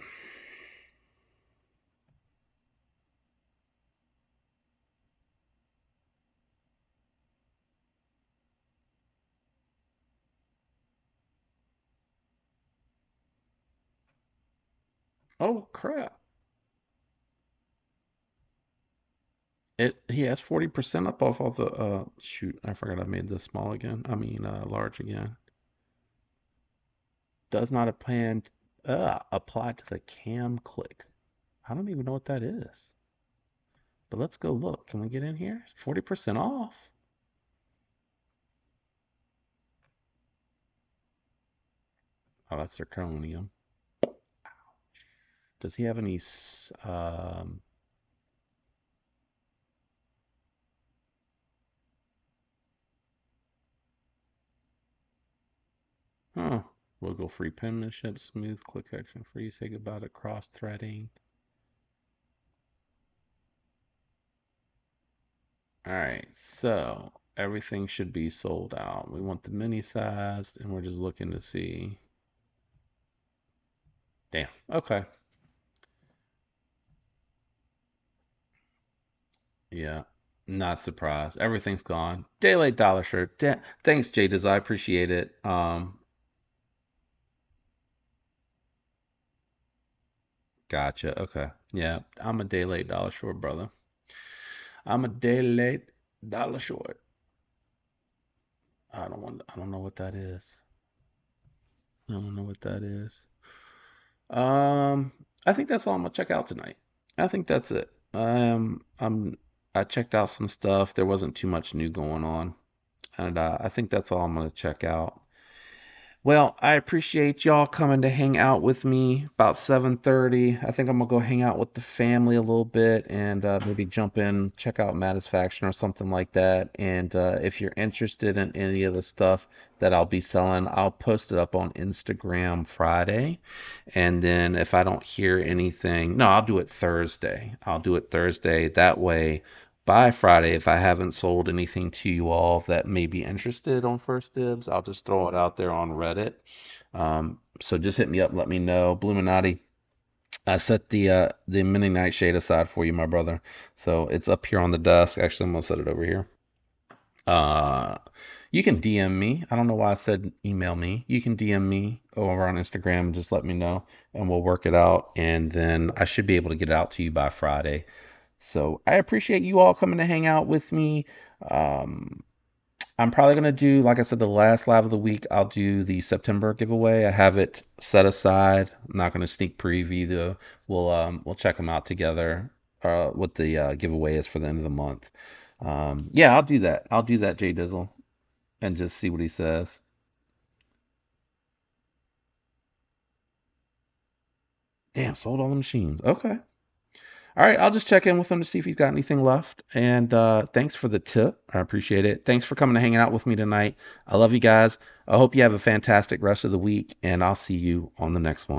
Oh crap. He has 40% up off of the shoot, I forgot I made this small again. I mean large again. Does not apply to the cam click. I don't even know what that is. But let's go look. Can we get in here? 40% off. Oh, that's zirconium. Does he have any huh. Wiggle free penmanship, smooth click action free, say goodbye to cross threading. Alright, so everything should be sold out. We want the mini sized and we're just looking to see. Damn. Okay. Yeah. Not surprised. Everything's gone. Day late dollar shirt. Thanks, Jay Does I appreciate it. Gotcha. Okay. Yeah. I'm a day late dollar short, brother. I'm a day late dollar short. I don't know what that is. I don't know what that is. Um, I think that's all I'm gonna check out tonight. I think that's it. I checked out some stuff. There wasn't too much new going on, and I think that's all I'm gonna check out. Well, I appreciate y'all coming to hang out with me about 7:30. I think I'm gonna go hang out with the family a little bit and maybe jump in, check out Faction or something like that. And if you're interested in any of the stuff that I'll be selling, I'll post it up on Instagram Friday. And then if I don't hear anything, no, I'll do it Thursday. I'll do it Thursday. That way, by Friday, if I haven't sold anything to you all that may be interested on First Dibs, I'll just throw it out there on Reddit. So just hit me up, let me know. Bluminati, I set the mini nightshade aside for you, my brother. So it's up here on the desk. Actually, I'm gonna set it over here. Uh, you can DM me. I don't know why I said email me. You can DM me over on Instagram and just let me know, and we'll work it out. And then I should be able to get it out to you by Friday. So I appreciate you all coming to hang out with me. Um, I'm probably gonna do, like I said, the last live of the week. I'll do the September giveaway. I have it set aside. I'm not gonna sneak preview the. We'll check them out together. What the giveaway is for the end of the month. Yeah, I'll do that. I'll do that, Jay Dizzle, and just see what he says. Damn, sold all the machines. Okay. All right, I'll just check in with him to see if he's got anything left. And thanks for the tip. I appreciate it. Thanks for coming to hanging out with me tonight. I love you guys. I hope you have a fantastic rest of the week, and I'll see you on the next one.